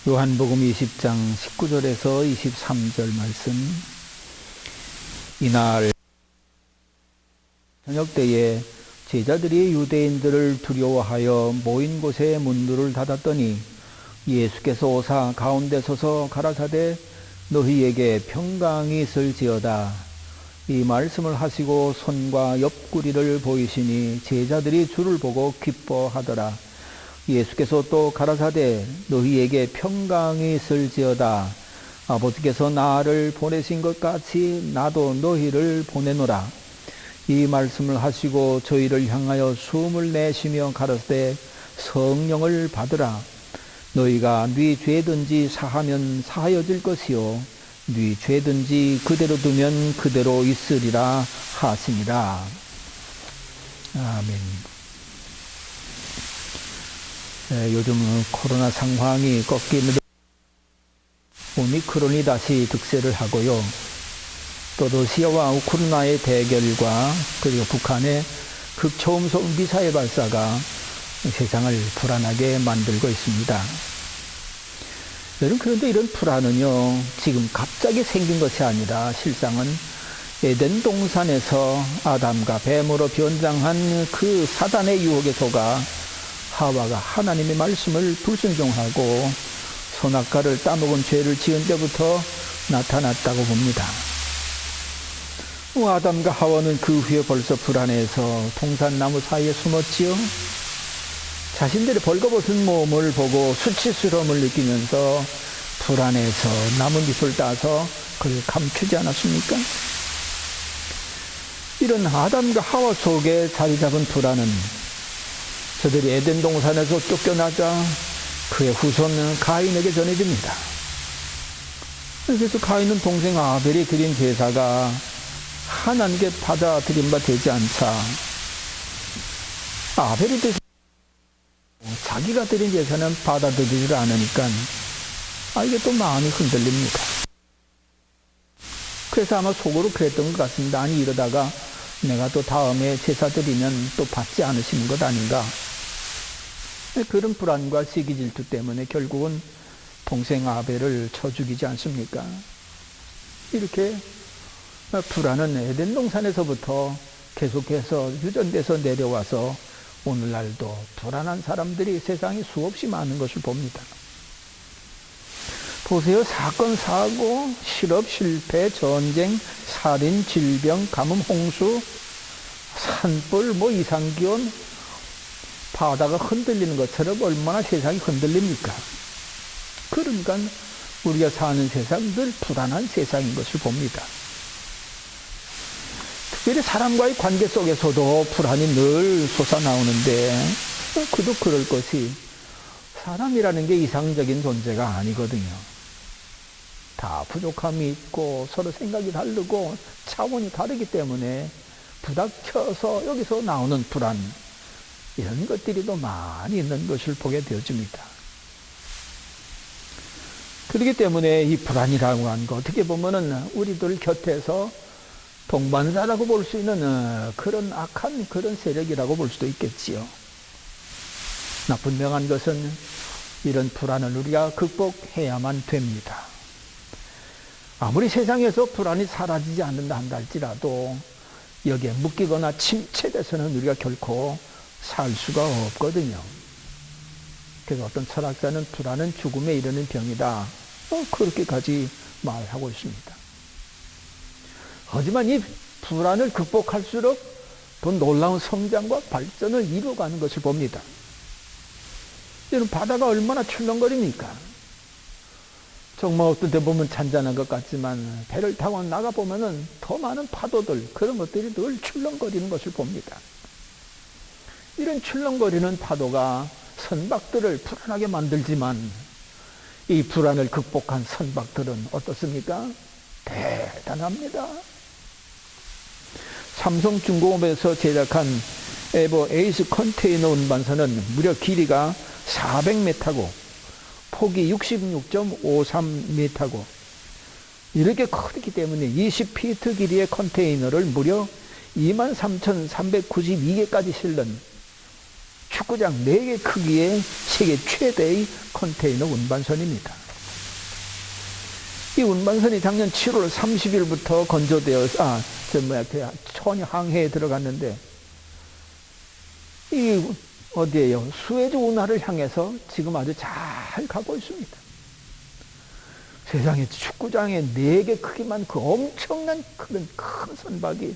요한복음 20장 19절에서 23절 말씀. 이날 저녁 때에 제자들이 유대인들을 두려워하여 모인 곳에 문들을 닫았더니 예수께서 오사 가운데 서서 가라사대 너희에게 평강이 있을지어다. 이 말씀을 하시고 손과 옆구리를 보이시니 제자들이 주를 보고 기뻐하더라. 예수께서 또 가라사대 너희에게 평강이 있을지어다. 아버지께서 나를 보내신 것 같이 나도 너희를 보내노라. 이 말씀을 하시고 저희를 향하여 숨을 내쉬며 가라사대 성령을 받으라. 너희가 네 죄든지 사하면 사하여질 것이요 네 죄든지 그대로 두면 그대로 있으리라 하시니라. 아멘. 요즘은 코로나 상황이 꺾이는 오미크론이 다시 득세를 하고요. 또 러시아와 우크라이나의 대결과 그리고 북한의 극초음속 미사일 발사가 세상을 불안하게 만들고 있습니다. 여러분, 그런데 이런 불안은요, 지금 갑자기 생긴 것이 아니라 실상은 에덴 동산에서 아담과 뱀으로 변장한 그 사단의 유혹에 속아 하와가 하나님의 말씀을 불순종하고 선악과를 따먹은 죄를 지은 때부터 나타났다고 봅니다. 아담과 하와는 그 후에 벌써 불안해서 동산나무 사이에 숨었지요. 자신들의 벌거벗은 몸을 보고 수치스러움을 느끼면서 불안해서 나뭇잎을 따서 그를 감추지 않았습니까? 이런 아담과 하와 속에 자리 잡은 불안은 저들이 에덴 동산에서 쫓겨나자 그의 후손 가인에게 전해집니다. 그래서 가인은 동생 아벨이 드린 제사가 하나님께 받아들인 바 되지 않자 아벨이 자기가 드린 제사는 받아들이지 않으니까 이게 또 마음이 흔들립니다. 그래서 아마 속으로 그랬던 것 같습니다. 아니 이러다가 내가 또 다음에 제사 드리면 또 받지 않으시는 것 아닌가. 그런 불안과 시기 질투 때문에 결국은 동생 아벨을 쳐 죽이지 않습니까? 이렇게 불안은 에덴 동산에서부터 계속해서 유전돼서 내려와서 오늘날도 불안한 사람들이 세상에 수없이 많은 것을 봅니다. 보세요. 사건, 사고, 실업, 실패, 전쟁, 살인, 질병, 가뭄, 홍수, 산불, 이상기온, 바다가 흔들리는 것처럼 얼마나 세상이 흔들립니까? 그러니까 우리가 사는 세상 늘 불안한 세상인 것을 봅니다. 특별히 사람과의 관계 속에서도 불안이 늘 솟아나오는데 그도 그럴 것이 사람이라는 게 이상적인 존재가 아니거든요. 다 부족함이 있고 서로 생각이 다르고 차원이 다르기 때문에 부닥쳐서 여기서 나오는 불안, 이런 것들이 더 많이 있는 것을 보게 되어집니다. 그렇기 때문에 이 불안이라고 하는 거 어떻게 보면은 우리들 곁에서 동반자라고 볼 수 있는 그런 악한 그런 세력이라고 볼 수도 있겠지요. 분명한 것은 이런 불안을 우리가 극복해야만 됩니다. 아무리 세상에서 불안이 사라지지 않는다 한다 할지라도 여기에 묶이거나 침체돼서는 우리가 결코 살 수가 없거든요. 그래서 어떤 철학자는 불안은 죽음에 이르는 병이다. 그렇게까지 말하고 있습니다. 하지만 이 불안을 극복할수록 더 놀라운 성장과 발전을 이루어가는 것을 봅니다. 여러분, 바다가 얼마나 출렁거립니까? 정말 어떤 데 보면 잔잔한 것 같지만 배를 타고 나가보면 더 많은 파도들, 그런 것들이 늘 출렁거리는 것을 봅니다. 이런 출렁거리는 파도가 선박들을 불안하게 만들지만 이 불안을 극복한 선박들은 어떻습니까? 대단합니다. 삼성중공업에서 제작한 에버 에이스 컨테이너 운반선은 무려 길이가 400m고 폭이 66.53m고 이렇게 크기 때문에 20피트 길이의 컨테이너를 무려 23,392개까지 실는 축구장 4개 크기의 세계 최대의 컨테이너 운반선입니다. 이 운반선이 작년 7월 30일부터 건조되어서 천이 항해에 들어갔는데, 이 어디에요? 수에즈 운하를 향해서 지금 아주 잘 가고 있습니다. 세상에 축구장에 4개 크기만 그 엄청난 큰 선박이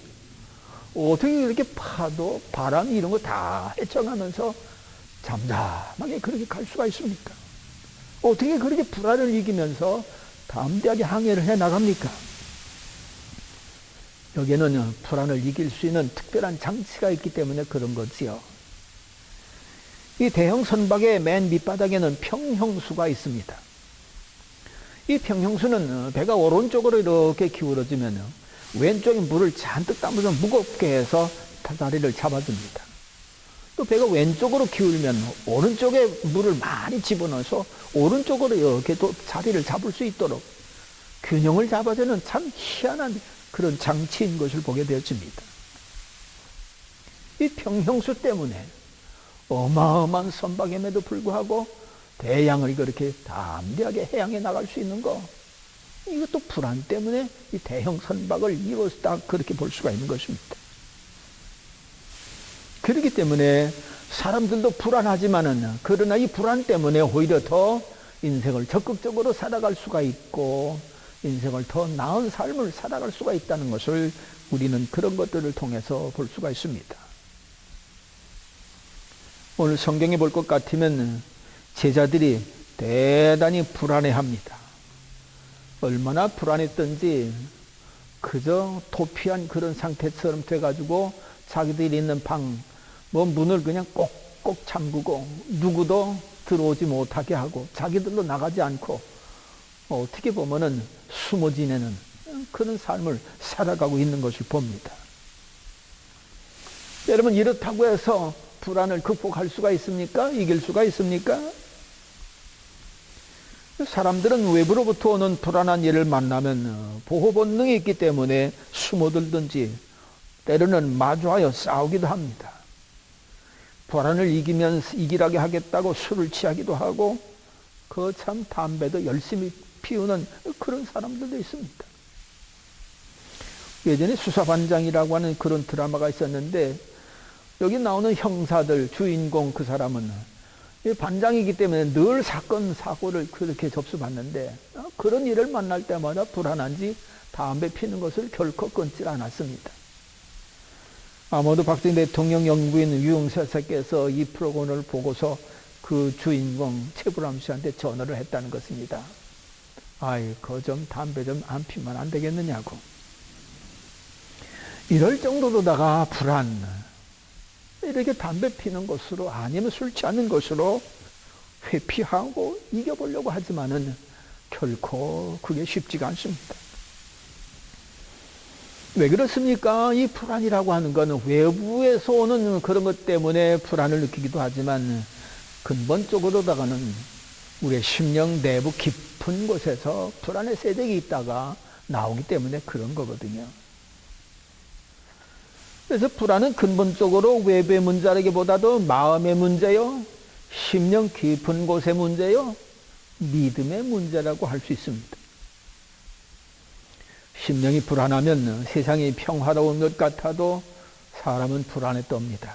어떻게 이렇게 파도, 바람 이런 거 다 헤쳐가면서 잠잠하게 그렇게 갈 수가 있습니까? 어떻게 그렇게 불안을 이기면서 담대하게 항해를 해 나갑니까? 여기에는 불안을 이길 수 있는 특별한 장치가 있기 때문에 그런 거지요. 이 대형 선박의 맨 밑바닥에는 평형수가 있습니다. 이 평형수는 배가 오른쪽으로 이렇게 기울어지면 왼쪽에 물을 잔뜩 담아서 무겁게 해서 다리를 잡아줍니다. 또 배가 왼쪽으로 기울면 오른쪽에 물을 많이 집어넣어서 오른쪽으로 이렇게 또 자리를 잡을 수 있도록 균형을 잡아주는 참 희한한 그런 장치인 것을 보게 되어집니다. 이 평형수 때문에 어마어마한 선박임에도 불구하고 대양을 그렇게 담대하게 해양에 나갈 수 있는 거, 이것도 불안 때문에 이 대형 선박을 이루었다 그렇게 볼 수가 있는 것입니다. 그렇기 때문에 사람들도 불안하지만은 그러나 이 불안 때문에 오히려 더 인생을 적극적으로 살아갈 수가 있고 인생을 더 나은 삶을 살아갈 수가 있다는 것을 우리는 그런 것들을 통해서 볼 수가 있습니다. 오늘 성경에 볼 것 같으면 제자들이 대단히 불안해합니다. 얼마나 불안했던지 그저 도피한 그런 상태처럼 돼가지고 자기들이 있는 방 문을 그냥 꼭꼭 잠그고 누구도 들어오지 못하게 하고 자기들도 나가지 않고 어떻게 보면은 숨어 지내는 그런 삶을 살아가고 있는 것을 봅니다. 여러분, 이렇다고 해서 불안을 극복할 수가 있습니까? 이길 수가 있습니까? 사람들은 외부로부터 오는 불안한 일을 만나면 보호 본능이 있기 때문에 숨어들든지 때로는 마주하여 싸우기도 합니다. 불안을 이기라게 하겠다고 술을 취하기도 하고 참 담배도 열심히 피우는 그런 사람들도 있습니다. 예전에 수사반장이라고 하는 그런 드라마가 있었는데 여기 나오는 형사들 주인공 그 사람은 반장이기 때문에 늘 사건 사고를 그렇게 접수받는데 그런 일을 만날 때마다 불안한지 담배 피는 것을 결코 끊지 않았습니다. 아마도 박정희 대통령 영부인 유영사께서 이 프로그램을 보고서 그 주인공 최불암 씨한테 전화를 했다는 것입니다. 아이, 좀 담배 좀 안 피면 안 되겠느냐고. 이럴 정도로다가 불안, 이렇게 담배 피는 것으로 아니면 술 취하는 것으로 회피하고 이겨보려고 하지만은 결코 그게 쉽지가 않습니다. 왜 그렇습니까? 이 불안이라고 하는 것은 외부에서 오는 그런 것 때문에 불안을 느끼기도 하지만 근본적으로다가는 우리의 심령 내부 깊은 곳에서 불안의 세력이 있다가 나오기 때문에 그런 거거든요. 그래서 불안은 근본적으로 외부의 문제라기보다도 마음의 문제요, 심령 깊은 곳의 문제요, 믿음의 문제라고 할 수 있습니다. 심령이 불안하면 세상이 평화로운 것 같아도 사람은 불안에 떱니다.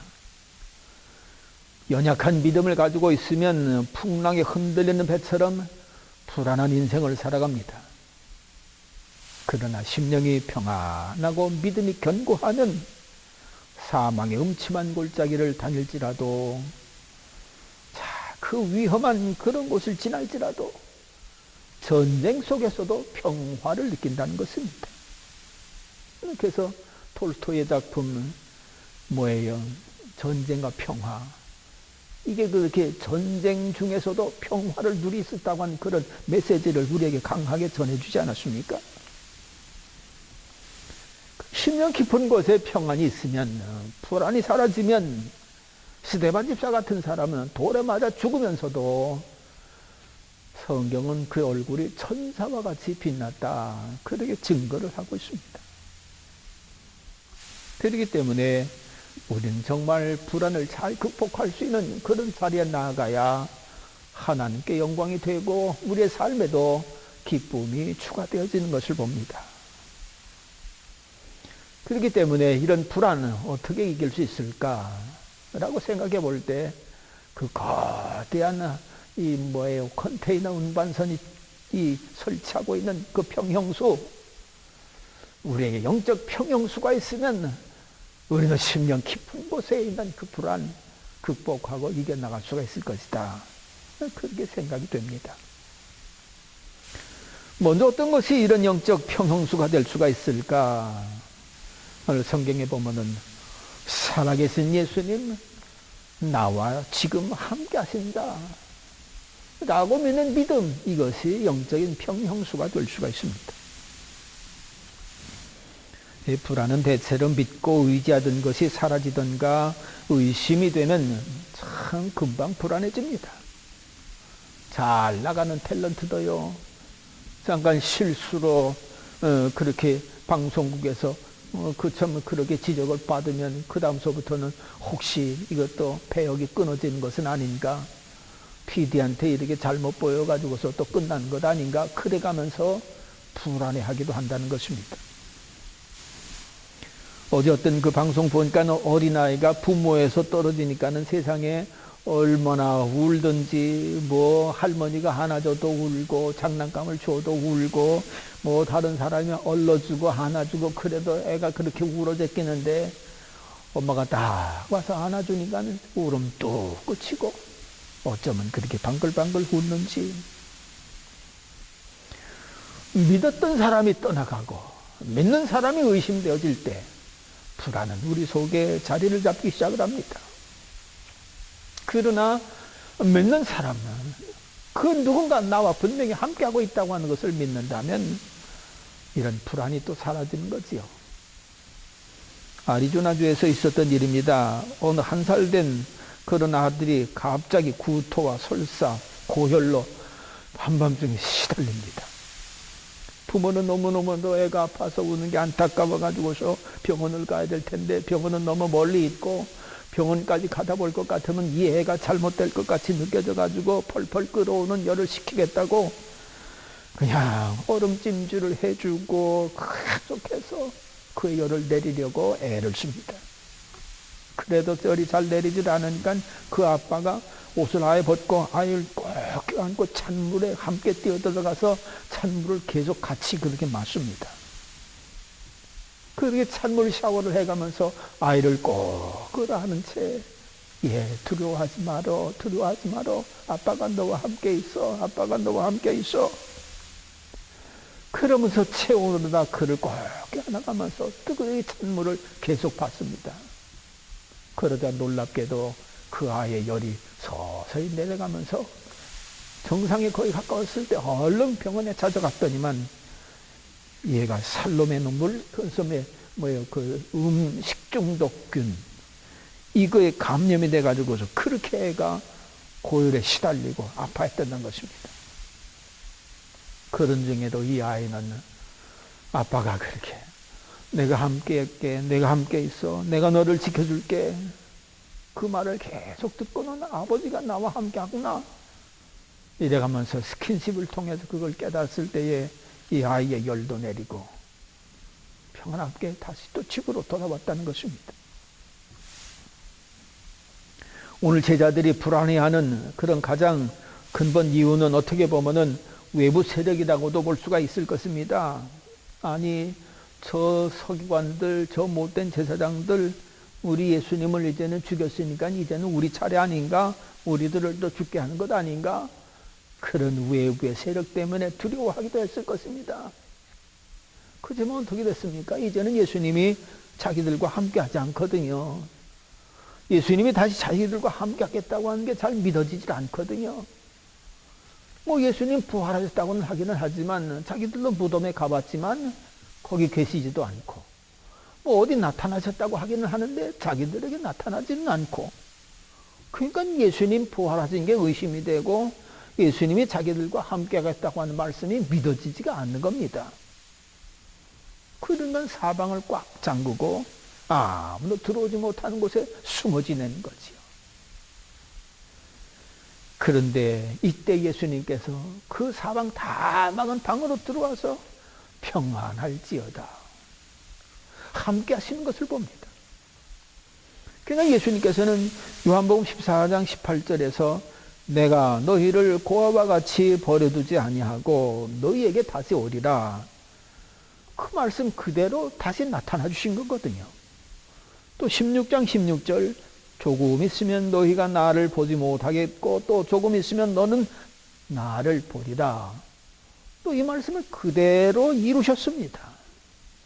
연약한 믿음을 가지고 있으면 풍랑에 흔들리는 배처럼 불안한 인생을 살아갑니다. 그러나 심령이 평안하고 믿음이 견고하면 사망의 음침한 골짜기를 다닐지라도 그 위험한 그런 곳을 지날지라도 전쟁 속에서도 평화를 느낀다는 것입니다. 그래서 톨스토이의 작품 뭐예요? 전쟁과 평화. 이게 그렇게 전쟁 중에서도 평화를 누릴 수 있다고 하는 그런 메시지를 우리에게 강하게 전해주지 않았습니까? 심령 깊은 곳에 평안이 있으면, 불안이 사라지면 스데반 집사 같은 사람은 돌에 맞아 죽으면서도 성경은 그 얼굴이 천사와 같이 빛났다, 그렇게 증거를 하고 있습니다. 그렇기 때문에 우리는 정말 불안을 잘 극복할 수 있는 그런 자리에 나아가야 하나님께 영광이 되고 우리의 삶에도 기쁨이 추가되어지는 것을 봅니다. 그렇기 때문에 이런 불안을 어떻게 이길 수 있을까라고 생각해 볼 때 그 거대한 컨테이너 운반선이 설치하고 있는 그 평형수, 우리에게 영적 평형수가 있으면 우리는 심령 깊은 곳에 있는 그 불안 극복하고 이겨나갈 수가 있을 것이다. 그렇게 생각이 됩니다. 먼저 어떤 것이 이런 영적 평형수가 될 수가 있을까? 오늘 성경에 보면은 살아계신 예수님 나와 지금 함께 하신다 라고 믿는 믿음, 이것이 영적인 평형수가 될 수가 있습니다. 이 불안은 대체로 믿고 의지하던 것이 사라지던가 의심이 되면 참 금방 불안해집니다. 잘 나가는 탤런트도요, 잠깐 실수로 그렇게 방송국에서 참 그렇게 지적을 받으면 그 다음서부터는 혹시 이것도 배역이 끊어지는 것은 아닌가, PD한테 이렇게 잘못 보여가지고서 또 끝난 것 아닌가, 그래가면서 불안해하기도 한다는 것입니다. 어제 어떤 그 방송 보니까 어린아이가 부모에서 떨어지니까는 세상에 얼마나 울든지, 할머니가 하나 줘도 울고, 장난감을 줘도 울고, 다른 사람이 얼러주고 안아주고, 그래도 애가 그렇게 울어댔기는데, 엄마가 딱 와서 안아주니까는 울음 뚝 그치고, 어쩌면 그렇게 방글방글 웃는지. 믿었던 사람이 떠나가고, 믿는 사람이 의심되어질 때, 불안은 우리 속에 자리를 잡기 시작을 합니다. 그러나 믿는 사람은 그 누군가 나와 분명히 함께하고 있다고 하는 것을 믿는다면 이런 불안이 또 사라지는 거지요. 아리조나주에서 있었던 일입니다. 어느 1살 된 그런 아들이 갑자기 구토와 설사, 고혈로 한밤중에 시달립니다. 부모는 너무너무 애가 아파서 우는 게 안타까워가지고서 병원을 가야 될 텐데 병원은 너무 멀리 있고, 병원까지 가다 볼 것 같으면 이 애가 잘못될 것 같이 느껴져가지고 펄펄 끓어오는 열을 식히겠다고 그냥 얼음찜질을 해주고 계속해서 그 열을 내리려고 애를 씁니다. 그래도 열이 잘 내리질 않으니까 그 아빠가 옷을 아예 벗고 아이를 꼭 껴안고 찬물에 함께 뛰어들어가서 찬물을 계속 같이 그렇게 마십니다. 그렇게 찬물 샤워를 해가면서 아이를 꼭 끌어안은 채, 두려워하지 마라, 두려워하지 마라, 아빠가 너와 함께 있어, 아빠가 너와 함께 있어. 그러면서 체온으로다 그를 꼭 껴안아가면서 뜨거운 찬물을 계속 받습니다. 그러다 놀랍게도 그 아이의 열이 서서히 내려가면서 정상에 거의 가까웠을 때 얼른 병원에 찾아갔더니만 얘가 살로메 눈물, 식중독균, 이거에 감염이 돼가지고서 그렇게 애가 고열에 시달리고 아파했던 것입니다. 그런 중에도 이 아이는 아빠가 그렇게 내가 함께 할게, 내가 함께 있어, 내가 너를 지켜줄게, 그 말을 계속 듣고는 아버지가 나와 함께 하구나 이래가면서 스킨십을 통해서 그걸 깨달았을 때에 이 아이의 열도 내리고 평안하게 다시 또 집으로 돌아왔다는 것입니다. 오늘 제자들이 불안해하는 그런 가장 근본 이유는 어떻게 보면은 외부 세력이라고도 볼 수가 있을 것입니다. 아니, 저 서기관들, 저 못된 제사장들, 우리 예수님을 이제는 죽였으니까 이제는 우리 차례 아닌가? 우리들을 또 죽게 하는 것 아닌가? 그런 외부의 세력 때문에 두려워하기도 했을 것입니다. 그렇지만 어떻게 됐습니까? 이제는 예수님이 자기들과 함께 하지 않거든요. 예수님이 다시 자기들과 함께 하겠다고 하는 게 잘 믿어지질 않거든요. 예수님 부활하셨다고는 하기는 하지만 자기들도 무덤에 가봤지만 거기 계시지도 않고, 어디 나타나셨다고 하기는 하는데 자기들에게 나타나지는 않고, 그러니까 예수님 부활하신 게 의심이 되고 예수님이 자기들과 함께 하겠다고 하는 말씀이 믿어지지가 않는 겁니다. 그러니까 사방을 꽉 잠그고 아무도 들어오지 못하는 곳에 숨어 지내는 거지요. 그런데 이때 예수님께서 그 사방 다 막은 방으로 들어와서 평안할지어다 함께 하시는 것을 봅니다. 그러니까 예수님께서는 요한복음 14장 18절에서 내가 너희를 고아와 같이 버려두지 아니하고 너희에게 다시 오리라, 그 말씀 그대로 다시 나타나 주신 거거든요. 또 16장 16절 조금 있으면 너희가 나를 보지 못하겠고 또 조금 있으면 너는 나를 보리라, 또 이 말씀을 그대로 이루셨습니다.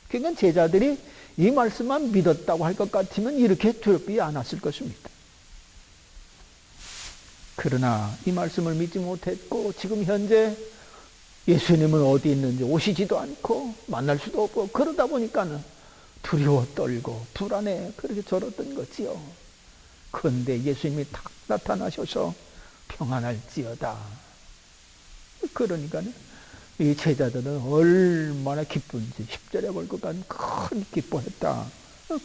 그러니까 제자들이 이 말씀만 믿었다고 할 것 같으면 이렇게 두렵지 않았을 것입니다. 그러나 이 말씀을 믿지 못했고 지금 현재 예수님은 어디 있는지 오시지도 않고 만날 수도 없고 그러다 보니까는 두려워 떨고 불안해 그렇게 절었던 거지요. 그런데 예수님이 탁 나타나셔서 평안할지어다. 그러니까는 이 제자들은 얼마나 기쁜지 10절에 볼 것 같은 큰 기뻐했다.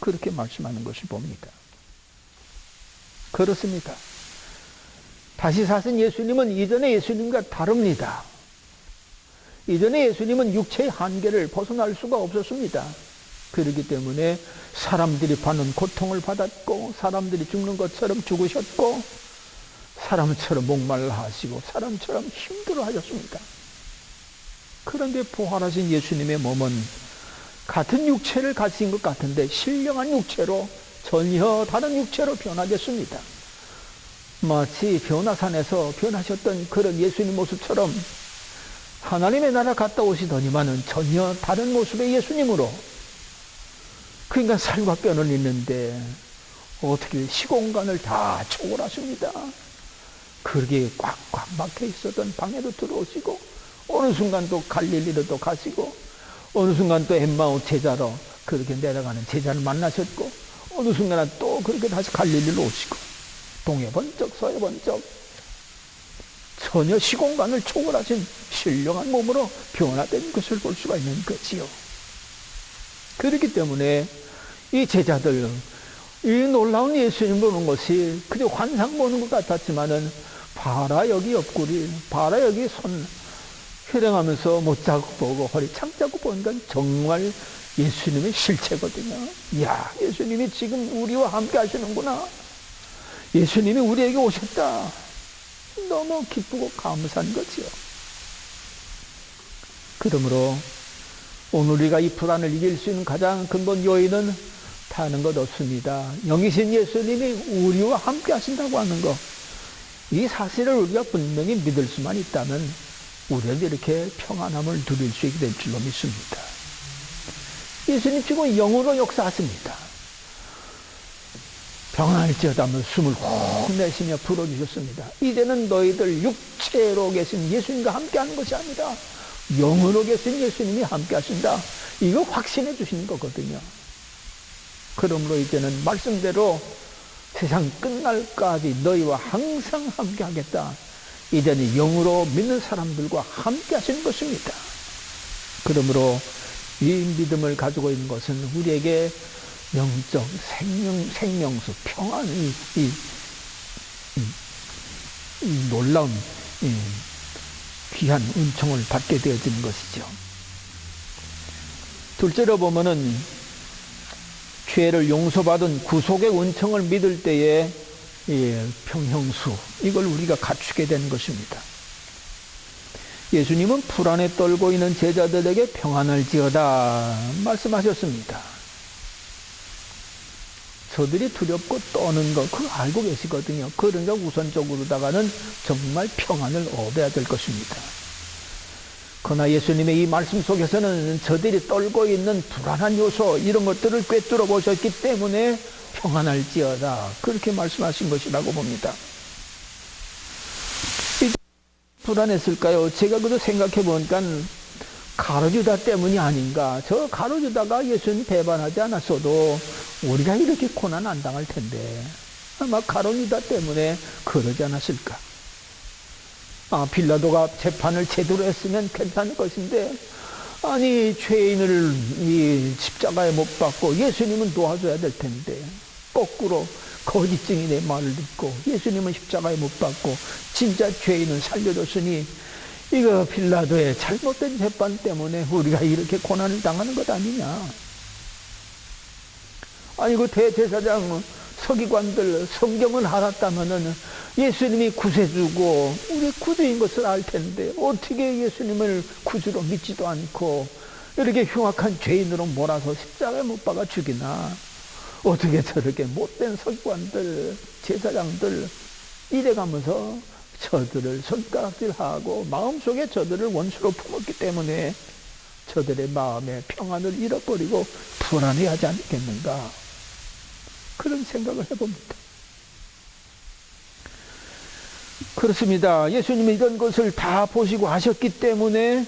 그렇게 말씀하는 것을 봅니다. 그렇습니다. 다시 사신 예수님은 이전의 예수님과 다릅니다. 이전의 예수님은 육체의 한계를 벗어날 수가 없었습니다. 그렇기 때문에 사람들이 받는 고통을 받았고 사람들이 죽는 것처럼 죽으셨고 사람처럼 목말라 하시고 사람처럼 힘들어 하셨습니다. 그런데 부활하신 예수님의 몸은 같은 육체를 가진 것 같은데 신령한 육체로 전혀 다른 육체로 변하겠습니다. 마치 변화산에서 변하셨던 그런 예수님 모습처럼 하나님의 나라 갔다 오시더니만은 전혀 다른 모습의 예수님으로, 그러니까 살과 뼈는 있는데 어떻게 시공간을 다 초월하십니다. 그렇게 꽉꽉 막혀 있었던 방에도 들어오시고 어느 순간 또 갈릴리로 또 가시고 어느 순간 또 엠마오 제자로 그렇게 내려가는 제자를 만나셨고 어느 순간 또 그렇게 다시 갈릴리로 오시고 동해 번쩍 서해 번쩍 전혀 시공간을 초월하신 신령한 몸으로 변화된 것을 볼 수가 있는 거지요. 그렇기 때문에 이 제자들 이 놀라운 예수님 보는 것이 그저 환상 보는 것 같았지만은 봐라 여기 옆구리, 봐라 여기 손 혈행하면서 못자국 보고 허리 창자국 보는 건 정말 예수님의 실체거든요. 이야, 예수님이 지금 우리와 함께 하시는구나. 예수님이 우리에게 오셨다. 너무 기쁘고 감사한 거지요. 그러므로 오늘 우리가 이 불안을 이길 수 있는 가장 근본 요인은 다른 것 없습니다. 영이신 예수님이 우리와 함께 하신다고 하는 것, 이 사실을 우리가 분명히 믿을 수만 있다면 우리는 이렇게 평안함을 누릴 수 있게 될 줄로 믿습니다. 예수님 지금 영으로 역사하십니다. 평안할지어다 하면 숨을 훅 내쉬며 불어주셨습니다. 이제는 너희들 육체로 계신 예수님과 함께하는 것이 아니라 영으로 계신 예수님이 함께하신다. 이거 확신해 주시는 거거든요. 그러므로 이제는 말씀대로 세상 끝날까지 너희와 항상 함께하겠다. 이제는 영으로 믿는 사람들과 함께 하시는 것입니다. 그러므로 이 믿음을 가지고 있는 것은 우리에게 영적 생명수, 평안이 이 놀라운 귀한 은총을 받게 되어지는 것이죠. 둘째로 보면은 죄를 용서받은 구속의 은총을 믿을 때에 평형수, 이걸 우리가 갖추게 되는 것입니다. 예수님은 불안에 떨고 있는 제자들에게 평안할지어다 말씀하셨습니다. 저들이 두렵고 떠는 것 그거 알고 계시거든요. 그러니까 우선적으로다가는 정말 평안을 얻어야 될 것입니다. 그러나 예수님의 이 말씀 속에서는 저들이 떨고 있는 불안한 요소 이런 것들을 꿰뚫어 보셨기 때문에 평안할지어다 그렇게 말씀하신 것이라고 봅니다. 불안했을까요? 제가 그저 생각해 보니까 가룟유다 때문이 아닌가. 저 가룟유다가 예수님 배반하지 않았어도 우리가 이렇게 고난 안 당할 텐데 아마 가룟유다 때문에 그러지 않았을까. 빌라도가 재판을 제대로 했으면 괜찮을 것인데 아니 죄인을 이 십자가에 못 박고 예수님은 도와줘야 될 텐데 거꾸로 거짓 증인의 말을 듣고 예수님은 십자가에 못 박고 진짜 죄인은 살려줬으니 이거 빌라도의 잘못된 재판 때문에 우리가 이렇게 고난을 당하는 것 아니냐. 아니 그 대제사장 서기관들 성경을 알았다면은 예수님이 구세주고 우리 구주인 것을 알 텐데 어떻게 예수님을 구주로 믿지도 않고 이렇게 흉악한 죄인으로 몰아서 십자가에 못 박아 죽이나. 어떻게 저렇게 못된 서기관들 제사장들 이래가면서 저들을 손가락질하고 마음속에 저들을 원수로 품었기 때문에 저들의 마음에 평안을 잃어버리고 불안해하지 않겠는가. 그런 생각을 해봅니다. 그렇습니다. 예수님이 이런 것을 다 보시고 하셨기 때문에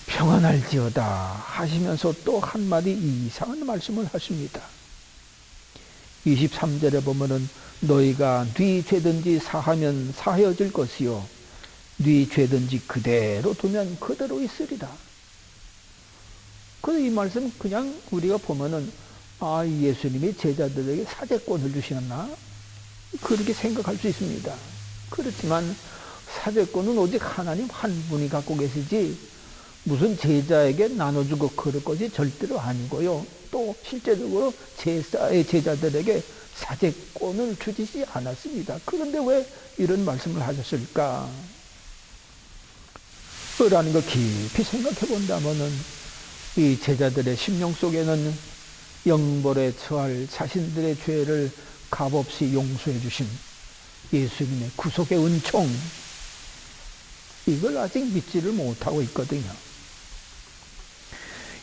평안할지어다 하시면서 또 한마디 이상한 말씀을 하십니다. 23절에 보면은 너희가 네 죄든지 사하면 사하여질 것이요 네 죄든지 그대로 두면 그대로 있으리라. 이 말씀 그냥 우리가 보면은 예수님이 제자들에게 사죄권을 주셨나? 그렇게 생각할 수 있습니다. 그렇지만 사죄권은 오직 하나님 한 분이 갖고 계시지 무슨 제자에게 나눠주고 그럴 것이 절대로 아니고요. 또 실제적으로 제자들에게 사죄권을 주시지 않았습니다. 그런데 왜 이런 말씀을 하셨을까? 라는 걸 깊이 생각해 본다면은 이 제자들의 심령 속에는 영벌에 처할 자신들의 죄를 값없이 용서해 주신 예수님의 구속의 은총, 이걸 아직 믿지를 못하고 있거든요.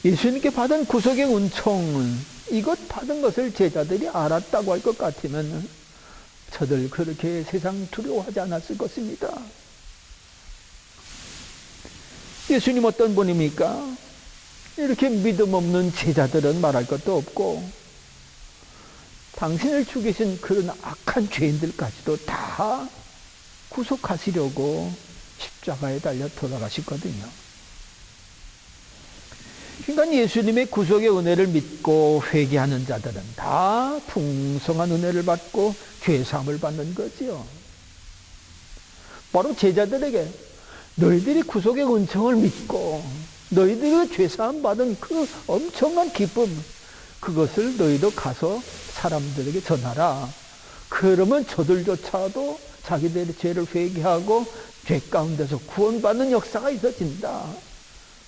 예수님께 받은 구속의 은총, 이것 받은 것을 제자들이 알았다고 할 것 같으면 저들 그렇게 세상 두려워하지 않았을 것입니다. 예수님 어떤 분입니까? 이렇게 믿음 없는 제자들은 말할 것도 없고 당신을 죽이신 그런 악한 죄인들까지도 다 구속하시려고 십자가에 달려 돌아가셨거든요. 그러니까 예수님의 구속의 은혜를 믿고 회개하는 자들은 다 풍성한 은혜를 받고 죄사함을 받는 거지요. 바로 제자들에게 너희들이 구속의 은총을 믿고 너희들이 죄사함 받은 그 엄청난 기쁨, 그것을 너희도 가서 사람들에게 전하라. 그러면 저들조차도 자기들의 죄를 회개하고 죄 가운데서 구원받는 역사가 있어진다.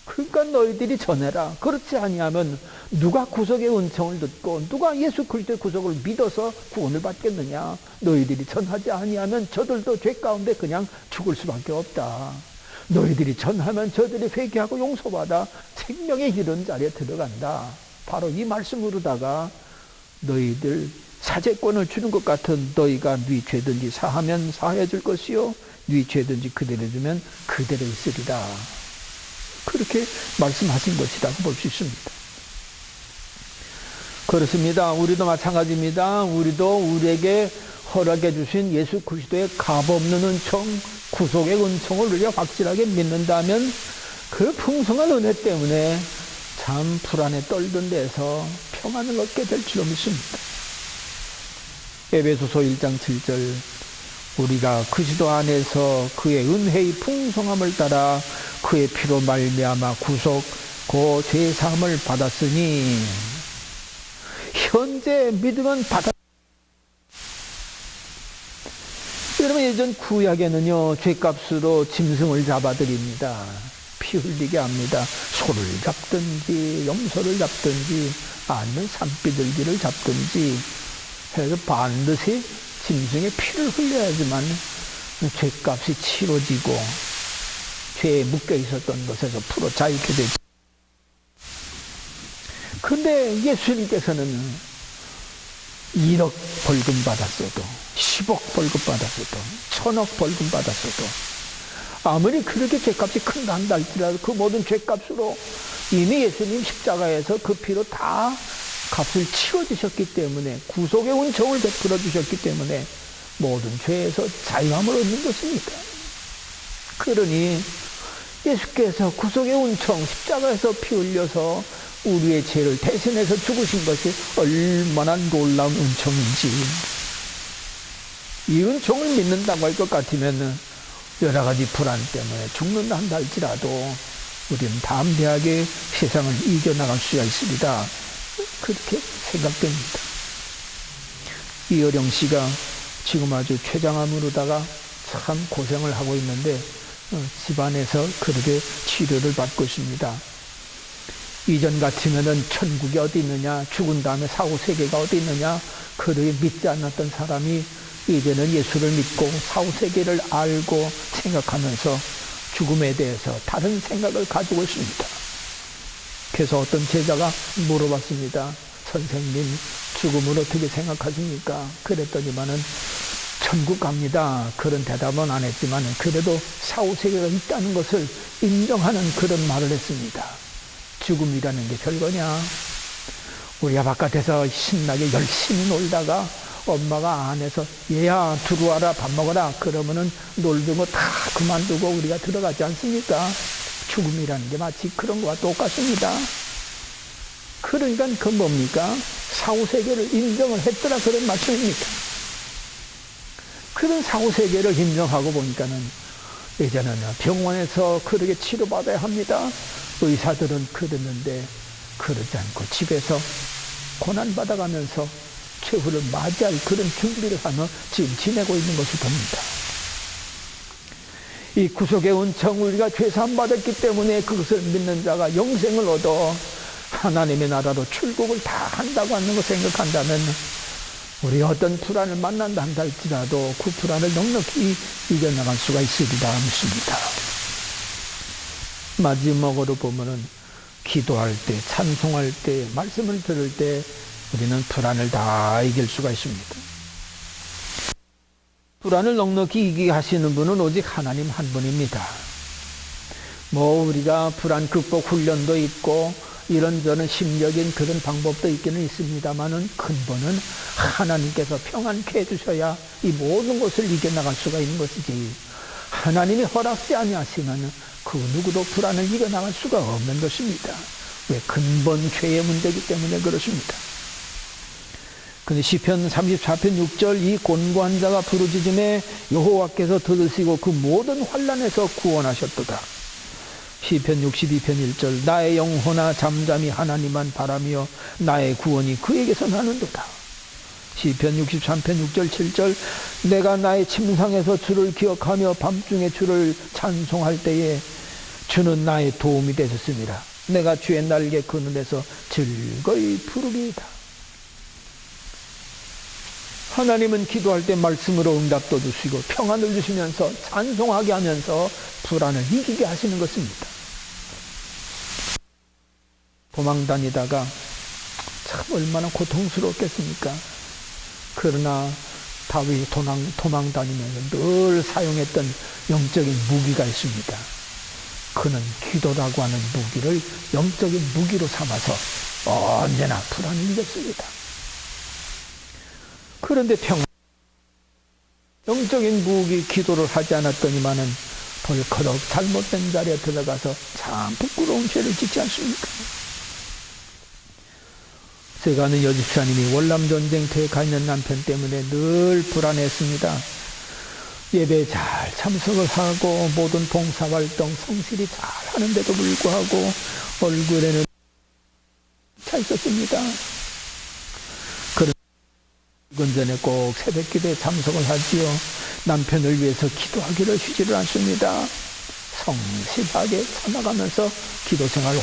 그러니까 너희들이 전해라. 그렇지 아니하면 누가 구속의 은총을 듣고 누가 예수 그리스도의 구속을 믿어서 구원을 받겠느냐. 너희들이 전하지 아니하면 저들도 죄 가운데 그냥 죽을 수밖에 없다. 너희들이 전하면 저들이 회개하고 용서받아 생명의 이른 자리에 들어간다. 바로 이 말씀으로다가 너희들 사죄권을 주는 것 같은 너희가 네 죄든지 사하면 사해줄 것이요 네 죄든지 그대로 주면 그대로 있으리라. 그렇게 말씀하신 것이라고 볼 수 있습니다. 그렇습니다. 우리도 마찬가지입니다. 우리도 우리에게 허락해 주신 예수 그리스도의 값없는 은총, 구속의 은총을 우리가 확실하게 믿는다면 그 풍성한 은혜 때문에 참 불안에 떨던 데서 평안을 얻게 될 줄로 믿습니다. 에베소서 1장 7절 우리가 그리스도 안에서 그의 은혜의 풍성함을 따라 그의 피로 말미암아 구속 그 죄사함을 받았으니 현재 믿음은 받았. 여러분 예전 구약에는요 죄값으로 짐승을 잡아드립니다. 피 흘리게 합니다. 소를 잡든지 염소를 잡든지 아니면 산비둘기를 잡든지 해서 반드시 짐승의 피를 흘려야지만 죄값이 치러지고 죄에 묶여 있었던 것에서 풀어 자유케 되죠. 근데 예수님께서는 1억 벌금 받았어도 10억 벌금 받았어도 1000억 벌금 받았어도 아무리 그렇게 죄값이 큰다 한다 할지라도 그 모든 죄값으로 이미 예수님 십자가에서 그 피로 다 값을 치러주셨기 때문에 구속의 은총을 베풀어 주셨기 때문에 모든 죄에서 자유함을 얻는 것입니다. 그러니 예수께서 구속의 은총 십자가에서 피 흘려서 우리의 죄를 대신해서 죽으신 것이 얼마나 놀라운 은총인지 이 은총을 믿는다고 할 것 같으면 여러 가지 불안 때문에 죽는다 한다 할지라도 우리는 담대하게 세상을 이겨나갈 수가 있습니다. 그렇게 생각됩니다. 이어령 씨가 지금 아주 췌장암으로다가 참 고생을 하고 있는데 집안에서 그렇게 치료를 받고 있습니다. 이전 같으면은 천국이 어디 있느냐, 죽은 다음에 사후세계가 어디 있느냐, 그렇게 믿지 않았던 사람이 이제는 예수를 믿고 사후세계를 알고 생각하면서 죽음에 대해서 다른 생각을 가지고 있습니다. 그래서 어떤 제자가 물어봤습니다. 선생님, 죽음을 어떻게 생각하십니까? 그랬더니만은 천국 갑니다. 그런 대답은 안 했지만 그래도 사후세계가 있다는 것을 인정하는 그런 말을 했습니다. 죽음이라는 게 별거냐? 우리가 바깥에서 신나게 열심히 놀다가 엄마가 안에서 얘야 들어와라 밥 먹어라 그러면은 놀던 거 다 그만두고 우리가 들어가지 않습니까? 죽음이라는 게 마치 그런 거와 똑같습니다. 그러니까 그 뭡니까? 사후세계를 인정을 했더라 그런 말씀입니다. 그런 사후세계를 인정하고 보니까는 이제는 병원에서 그렇게 치료받아야 합니다. 의사들은 그랬는데 그러지 않고 집에서 고난받아가면서 최후를 맞이할 그런 준비를 하며 지금 지내고 있는 것을 봅니다. 이 구속의 은총, 우리가 죄사함 받았기 때문에 그것을 믿는 자가 영생을 얻어 하나님의 나라로 출국을 다 한다고 하는 걸 생각한다면 우리 어떤 불안을 만난다 한다 할지라도 그 불안을 넉넉히 이겨나갈 수가 있으리라 믿습니다. 마지막으로 보면은 기도할 때, 찬송할 때, 말씀을 들을 때 우리는 불안을 다 이길 수가 있습니다. 불안을 넉넉히 이기게 하시는 분은 오직 하나님 한 분입니다. 우리가 불안 극복 훈련도 있고 이런저런 심리적인 그런 방법도 있기는 있습니다만은 근본은 하나님께서 평안케 해주셔야 이 모든 것을 이겨나갈 수가 있는 것이지, 하나님이 허락지 아니하시면 그 누구도 불안을 이겨나갈 수가 없는 것입니다. 왜? 근본 죄의 문제이기 때문에 그렇습니다. 근데 시편 34편 6절 이 곤고한 자가 부르짖음에 여호와께서 들으시고 그 모든 환난에서 구원하셨도다. 시편 62편 1절 나의 영혼아 잠잠히 하나님만 바라며 나의 구원이 그에게서 나는도다. 시편 63편 6절 7절 내가 나의 침상에서 주를 기억하며 밤중에 주를 찬송할 때에 주는 나의 도움이 되셨습니다. 내가 주의 날개 그늘에서 즐거이 부르리이다. 하나님은 기도할 때 말씀으로 응답도 주시고 평안을 주시면서 찬송하게 하면서 불안을 이기게 하시는 것입니다. 도망다니다가 참 얼마나 고통스럽겠습니까? 그러나 다윗이 도망다니면서 늘 사용했던 영적인 무기가 있습니다. 그는 기도라고 하는 무기를 영적인 무기로 삼아서 언제나 불안을 이겼습니다. 그런데 영적인 무기 기도를 하지 않았더니만은 벌커덕 잘못된 자리에 들어가서 참 부끄러운 죄를 짓지 않습니까? 제가 아는 여집사님이 월남전쟁터에 가 있는 남편 때문에 늘 불안했습니다. 예배에 잘 참석을 하고 모든 봉사활동 성실히 잘 하는데도 불구하고 얼굴에는 차 있었습니다. 이건 전에 꼭 새벽기도에 참석을 하지요. 남편을 위해서 기도하기를 쉬지를 않습니다. 성실하게 참아가면서 기도 생활을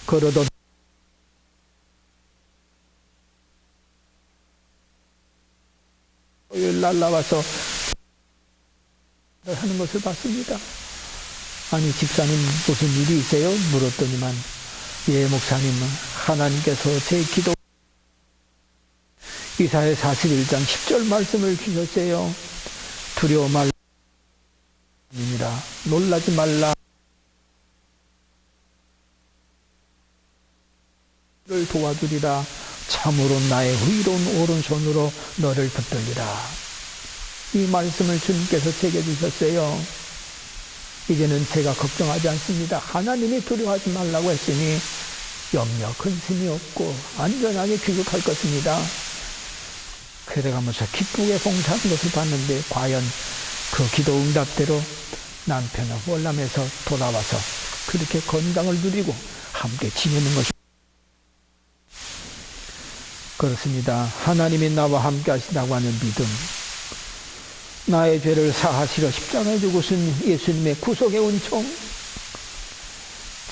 걸어도 날라와서 하는 것을 봤습니다. 아니 집사님 무슨 일이세요? 물었더니만 예 목사님 하나님께서 제 기도 이사야 41장 10절 말씀을 주셨어요. 두려워 말라 놀라지 말라 를 도와주리라. 참으로 나의 의로운 오른손으로 너를 붙들리라. 이 말씀을 주님께서 제게 주셨어요. 이제는 제가 걱정하지 않습니다. 하나님이 두려워하지 말라고 했으니 염려 근심이 없고 안전하게 귀국할 것입니다. 그래가면서 기쁘게 봉사한 것을 봤는데 과연 그 기도 응답대로 남편은 월남에서 돌아와서 그렇게 건강을 누리고 함께 지내는 것이 그렇습니다. 하나님이 나와 함께 하신다고 하는 믿음, 나의 죄를 사하시려 십자가에 죽으신 예수님의 구속의 은총,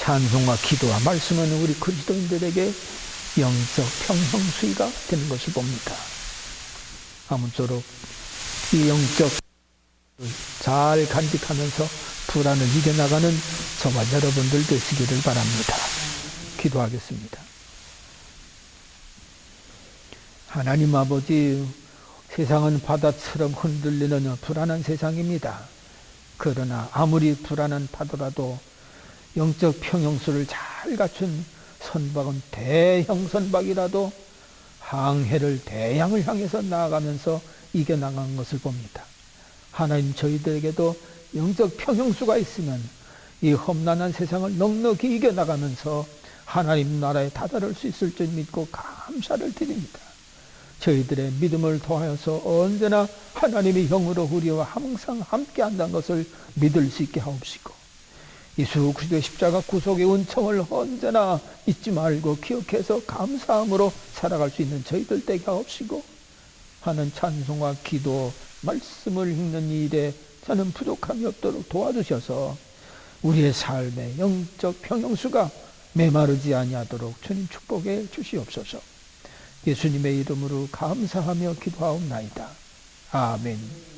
찬송과 기도와 말씀은 우리 그리스도인들에게 영적 평형수위가 되는 것을 봅니다. 아무쪼록 이 영적 잘 간직하면서 불안을 이겨나가는 저와 여러분들 되시기를 바랍니다. 기도하겠습니다. 하나님 아버지, 세상은 바다처럼 흔들리는 불안한 세상입니다. 그러나 아무리 불안한 파도라도 영적 평형수를 잘 갖춘 선박은 대형 선박이라도 항해를 대양을 향해서 나아가면서 이겨나가는 것을 봅니다. 하나님, 저희들에게도 영적 평형수가 있으면 이 험난한 세상을 넉넉히 이겨나가면서 하나님 나라에 다다를 수 있을 줄 믿고 감사를 드립니다. 저희들의 믿음을 더하여서 언제나 하나님의 영으로 우리와 항상 함께 한다는 것을 믿을 수 있게 하옵시고, 예수 그리스도의 십자가 구속의 은총을 언제나 잊지 말고 기억해서 감사함으로 살아갈 수 있는 저희들 되게 하옵시고, 하는 찬송과 기도, 말씀을 읽는 일에 저는 부족함이 없도록 도와주셔서 우리의 삶의 영적 평형수가 메마르지 아니하도록 주님 축복해 주시옵소서. 예수님의 이름으로 감사하며 기도하옵나이다. 아멘.